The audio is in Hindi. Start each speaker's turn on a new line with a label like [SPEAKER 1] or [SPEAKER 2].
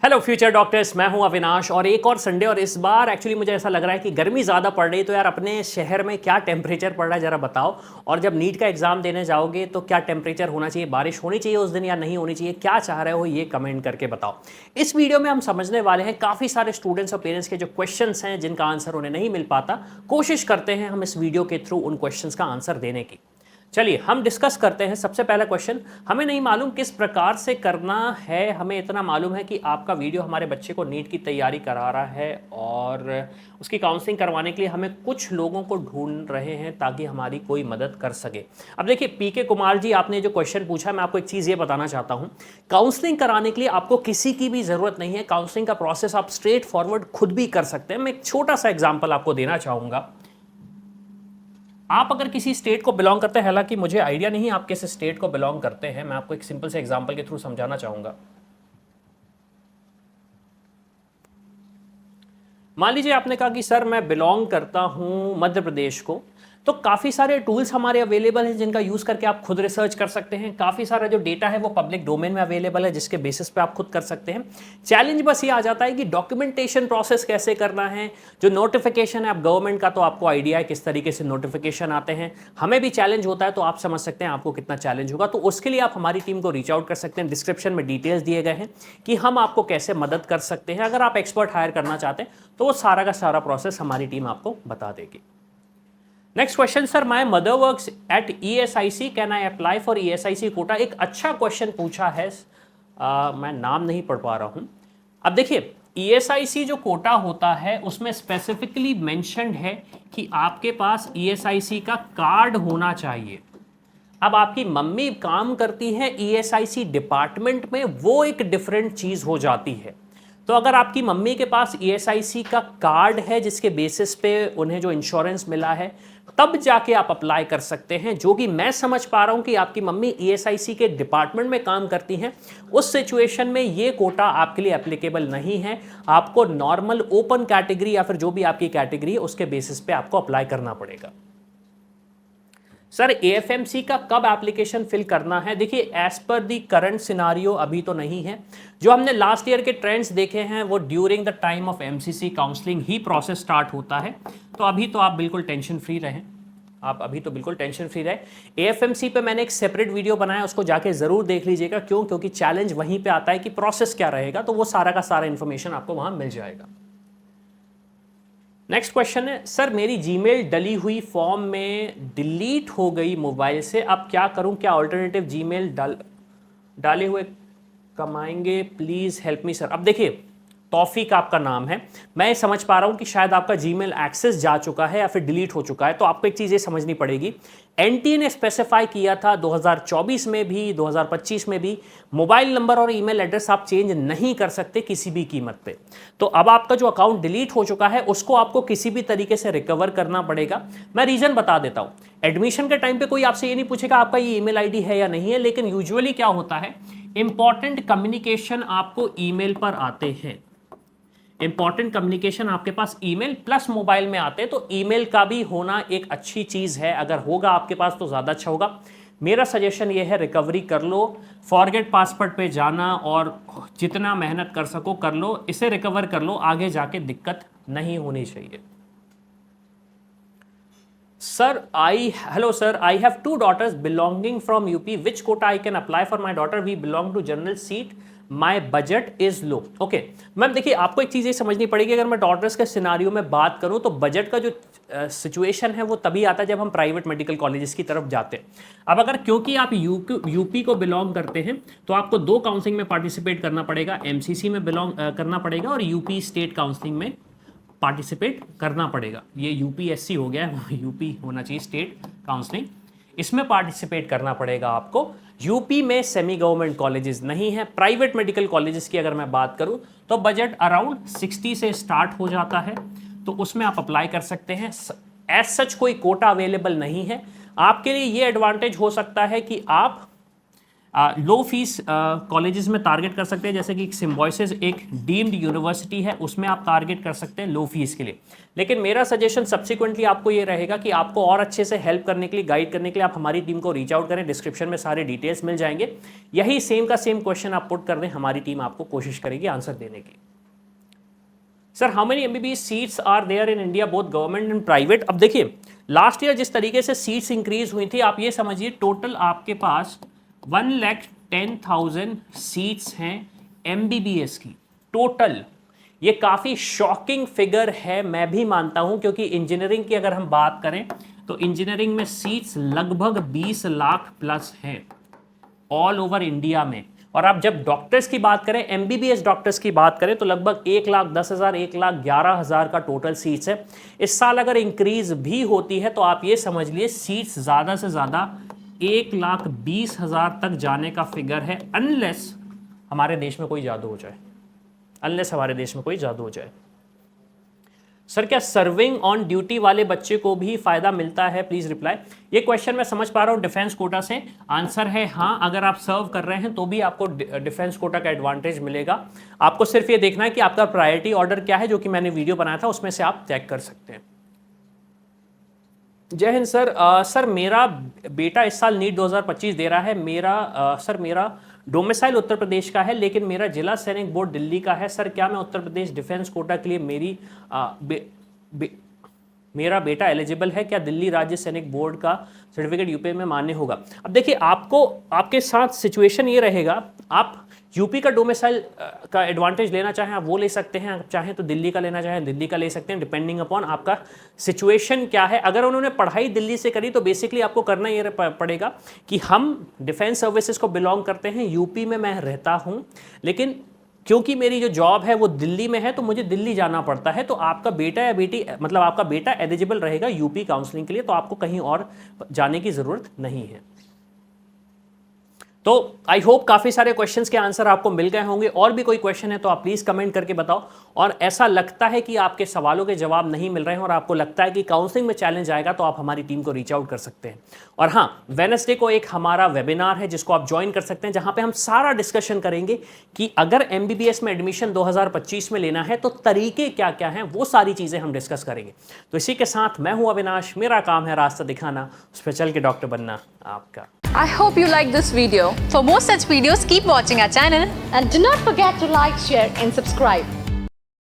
[SPEAKER 1] हेलो फ्यूचर डॉक्टर्स, मैं हूं अविनाश और एक और संडे। और इस बार एक्चुअली मुझे ऐसा लग रहा है कि गर्मी ज़्यादा पड़ रही है। तो यार अपने शहर में क्या टेम्परेचर पड़ रहा है ज़रा बताओ। और जब नीट का एग्ज़ाम देने जाओगे तो क्या टेम्परेचर होना चाहिए, बारिश होनी चाहिए उस दिन या नहीं होनी चाहिए, क्या चाह रहे हो ये कमेंट करके बताओ। इस वीडियो में हम समझने वाले हैं काफ़ी सारे स्टूडेंट्स और पेरेंट्स के जो क्वेश्चंस हैं जिनका आंसर उन्हें नहीं मिल पाता। कोशिश करते हैं हम इस वीडियो के थ्रू उन क्वेश्चंस का आंसर देने की। चलिए हम डिस्कस करते हैं। सबसे पहला क्वेश्चन, हमें नहीं मालूम किस प्रकार से करना है, हमें इतना मालूम है कि आपका वीडियो हमारे बच्चे को नीट की तैयारी करा रहा है और उसकी काउंसलिंग करवाने के लिए हमें कुछ लोगों को ढूंढ रहे हैं ताकि हमारी कोई मदद कर सके। अब देखिए पीके कुमार जी, आपने जो क्वेश्चन पूछा, मैं आपको एक चीज़ ये बताना चाहता हूँ। काउंसलिंग कराने के लिए आपको किसी की भी ज़रूरत नहीं है। काउंसलिंग का प्रोसेस आप स्ट्रेट फॉरवर्ड खुद भी कर सकते हैं। मैं एक छोटा सा एग्जाम्पल आपको देना चाहूँगा। आप अगर किसी स्टेट को बिलोंग करते हैं, हालांकि मुझे आइडिया नहीं आप किस स्टेट को बिलोंग करते हैं, मैं आपको एक सिंपल से एग्जांपल के थ्रू समझाना चाहूंगा। मान लीजिए आपने कहा कि सर मैं बिलोंग करता हूं मध्य प्रदेश को, तो काफ़ी सारे टूल्स हमारे अवेलेबल हैं जिनका यूज़ करके आप खुद रिसर्च कर सकते हैं। काफ़ी सारा जो डेटा है वो पब्लिक डोमेन में अवेलेबल है जिसके बेसिस पे आप खुद कर सकते हैं। चैलेंज बस ये आ जाता है कि डॉक्यूमेंटेशन प्रोसेस कैसे करना है। जो नोटिफिकेशन है आप गवर्नमेंट का, तो आपको आइडिया है किस तरीके से नोटिफिकेशन आते हैं। हमें भी चैलेंज होता है, तो आप समझ सकते हैं आपको कितना चैलेंज होगा। तो उसके लिए आप हमारी टीम को रीच आउट कर सकते हैं। डिस्क्रिप्शन में डिटेल्स दिए गए हैं कि हम आपको कैसे मदद कर सकते हैं। अगर आप एक्सपर्ट हायर करना चाहते हैं तो वो सारा का सारा प्रोसेस हमारी टीम आपको बता देगी। Next question, sir my mother works at ESIC, can I apply for ESIC quota. एक अच्छा क्वेश्चन पूछा है। मैं नाम नहीं पढ़ पा रहा हूं। अब देखिए ESIC जो कोटा होता है उसमें स्पेसिफिकली मेंशन्ड है कि आपके पास ESIC का कार्ड होना चाहिए। अब आपकी मम्मी काम करती है ESIC डिपार्टमेंट में, वो एक डिफरेंट चीज हो जाती है। तो अगर आपकी मम्मी के पास ESIC का कार्ड है जिसके बेसिस पे उन्हें जो इंश्योरेंस मिला है, तब जाके आप अप्लाई कर सकते हैं। जो कि मैं समझ पा रहा हूं कि आपकी मम्मी ESIC के डिपार्टमेंट में काम करती हैं। उस सिचुएशन में ये कोटा आपके लिए एप्लीकेबल नहीं है। आपको नॉर्मल ओपन कैटेगरी या फिर जो भी आपकी कैटेगरी है उसके बेसिस पे आपको अप्लाई करना पड़ेगा। सर AFMC का कब एप्लीकेशन फिल करना है? देखिए एज पर दी करंट सिनारियो अभी तो नहीं है। जो हमने लास्ट ईयर के ट्रेंड्स देखे हैं वो during the time of MCC counselling he process start होता है। तो अभी तो आप बिल्कुल टेंशन फ्री रहें। आप अभी तो बिल्कुल टेंशन फ्री रहे। AFMC पे मैंने एक सेपरेट वीडियो बनाया, उसको जाके जरूर देख लीजिएगा। क्यों? क्योंकि चैलेंज वहीं पे आता है कि प्रोसेस क्या रहेगा, तो वो सारा का सारा इंफॉर्मेशन आपको वहां मिल जाएगा। नेक्स्ट क्वेश्चन है, सर मेरी जीमेल डली हुई फॉर्म में डिलीट हो गई मोबाइल से, अब क्या करूं? क्या ऑल्टरनेटिव जीमेल डाले हुए कमाएंगे? Please help me sir. अब देखिए तौफीक आपका नाम है, मैं समझ पा रहा हूं कि शायद आपका जीमेल एक्सेस जा चुका है या फिर डिलीट हो चुका है। तो आपको एक चीज़ ये समझनी पड़ेगी, NTA ने स्पेसिफाई किया था 2024 में भी 2025 में भी, मोबाइल नंबर और ईमेल एड्रेस आप चेंज नहीं कर सकते किसी भी कीमत पे। तो अब आपका जो अकाउंट डिलीट हो चुका है उसको आपको किसी भी तरीके से रिकवर करना पड़ेगा। मैं रीजन बता देता हूं। एडमिशन के टाइम पे कोई आपसे ये नहीं पूछेगा आपका ये ईमेल आईडी है या नहीं है, लेकिन यूजुअली क्या होता है, इंपॉर्टेंट कम्युनिकेशन आपको ईमेल पर आते हैं। इंपॉर्टेंट कम्युनिकेशन आपके पास ईमेल प्लस मोबाइल में आते हैं। तो ईमेल का भी होना एक अच्छी चीज है, अगर होगा आपके पास तो ज्यादा अच्छा होगा। मेरा सजेशन ये है रिकवरी कर लो, फॉरगेट पासवर्ड पे जाना और जितना मेहनत कर सको कर लो, इसे रिकवर कर लो, आगे जाके दिक्कत नहीं होनी चाहिए। Sir hello sir, I have 2 daughters belonging from UP, which quota I can apply for my daughter? We belong to general seat, my budget is low. Okay ma'am, देखिए आपको एक चीज़ ये समझनी पड़ेगी, अगर मैं डॉटर्स के सिनारियो में बात करूं तो बजट का जो सिचुएशन है वो तभी आता है जब हम प्राइवेट मेडिकल कॉलेजेस की तरफ जाते हैं। अब अगर क्योंकि आप यूपी को बिलोंग करते हैं तो आपको 2 काउंसलिंग में पार्टिसिपेट करना पड़ेगा, MCC में बिलोंग करना पड़ेगा और यूपी स्टेट काउंसलिंग में पार्टिसिपेट करना पड़ेगा। ये UPSC हो गया है, यूपी होना चाहिए स्टेट काउंसलिंग, इसमें पार्टिसिपेट करना पड़ेगा आपको। यूपी में सेमी गवर्नमेंट कॉलेजेस नहीं है। प्राइवेट मेडिकल कॉलेजेस की अगर मैं बात करूं तो बजट अराउंड 60 से स्टार्ट हो जाता है, तो उसमें आप अप्लाई कर सकते हैं। एज सच कोई कोटा अवेलेबल नहीं है। आपके लिए ये एडवांटेज हो सकता है कि आप लो फीस कॉलेजेस में टारगेट कर सकते हैं, जैसे कि सिम्बॉयसिस एक डीम्ड यूनिवर्सिटी है, उसमें आप टारगेट कर सकते हैं लो फीस के लिए। लेकिन मेरा सजेशन सब्सिक्वेंटली आपको ये रहेगा कि आपको और अच्छे से हेल्प करने के लिए, गाइड करने के लिए आप हमारी टीम को रीच आउट करें। डिस्क्रिप्शन में सारे डिटेल्स मिल जाएंगे। यही सेम का सेम क्वेश्चन आप पुट कर दें, हमारी टीम आपको कोशिश करेगी आंसर देने की। Sir how many MBBS seats are there in India both government and private? अब देखिए लास्ट ईयर जिस तरीके से सीट्स इंक्रीज हुई थी, आप ये समझिए टोटल आपके पास 1,10,000 सीट्स हैं MBBS की टोटल। ये काफ़ी शॉकिंग फिगर है, मैं भी मानता हूं, क्योंकि इंजीनियरिंग की अगर हम बात करें तो इंजीनियरिंग में सीट्स लगभग 20 लाख प्लस हैं ऑल ओवर इंडिया में। और आप जब डॉक्टर्स की बात करें, MBBS डॉक्टर्स की बात करें, तो लगभग 1,10,000 1,11,000 का टोटल सीट्स है। इस साल अगर इंक्रीज भी होती है तो आप ये समझ लिए सीट्स ज़्यादा से ज़्यादा 1,20,000 तक जाने का फिगर है, अनलेस हमारे देश में कोई जादू हो जाए, अनलेस हमारे देश में कोई जादू हो जाए। सर क्या सर्विंग ऑन ड्यूटी वाले बच्चे को भी फायदा मिलता है? Please reply. ये क्वेश्चन मैं समझ पा रहा हूँ डिफेंस कोटा से। आंसर है हाँ, अगर आप सर्व कर रहे हैं तो भी आपको डिफेंस कोटा का एडवांटेज मिलेगा। आपको सिर्फ ये देखना है कि आपका प्रायोरिटी ऑर्डर क्या है, जो कि मैंने वीडियो बनाया था, उसमें से आप चेक कर सकते हैं। जय हिंद सर। सर मेरा बेटा इस साल नीट 2025 दे रहा है। मेरा डोमिसाइल उत्तर प्रदेश का है, लेकिन मेरा जिला सैनिक बोर्ड दिल्ली का है। सर क्या मैं उत्तर प्रदेश डिफेंस कोटा के लिए मेरा बेटा एलिजिबल है? क्या दिल्ली राज्य सैनिक बोर्ड का सर्टिफिकेट यूपी में मान्य होगा? अब देखिए आपके साथ सिचुएशन ये रहेगा, आप यूपी का डोमिसाइल का एडवांटेज लेना चाहें आप वो ले सकते हैं, आप चाहें तो दिल्ली का लेना चाहें दिल्ली का ले सकते हैं, डिपेंडिंग अपॉन आपका सिचुएशन क्या है। अगर उन्होंने पढ़ाई दिल्ली से करी तो बेसिकली आपको करना ये पड़ेगा कि हम डिफेंस सर्विसेज को बिलोंग करते हैं, यूपी में मैं रहता हूँ, लेकिन क्योंकि मेरी जो जॉब है वो दिल्ली में है तो मुझे दिल्ली जाना पड़ता है, तो आपका बेटा या बेटी, मतलब आपका बेटा एलिजिबल रहेगा यूपी काउंसलिंग के लिए, तो आपको कहीं और जाने की ज़रूरत नहीं है। तो आई होप काफ़ी सारे क्वेश्चंस के आंसर आपको मिल गए होंगे। और भी कोई क्वेश्चन है तो आप प्लीज़ कमेंट करके बताओ। और ऐसा लगता है कि आपके सवालों के जवाब नहीं मिल रहे हैं और आपको लगता है कि काउंसलिंग में चैलेंज आएगा, तो आप हमारी टीम को रीच आउट कर सकते हैं। और हाँ, वेडनेसडे को एक हमारा वेबिनार है जिसको आप ज्वाइन कर सकते हैं, जहां पे हम सारा डिस्कशन करेंगे कि अगर MBBS में एडमिशन 2025 में लेना है तो तरीके क्या क्या हैं, वो सारी चीज़ें हम डिस्कस करेंगे। तो इसी के साथ मैं हूं अविनाश, मेरा काम है रास्ता दिखाना, उस पर चल के डॉक्टर बनना आपका।
[SPEAKER 2] I hope you like this video. For more such videos, keep watching our channel.
[SPEAKER 3] And do not forget to like, share and subscribe.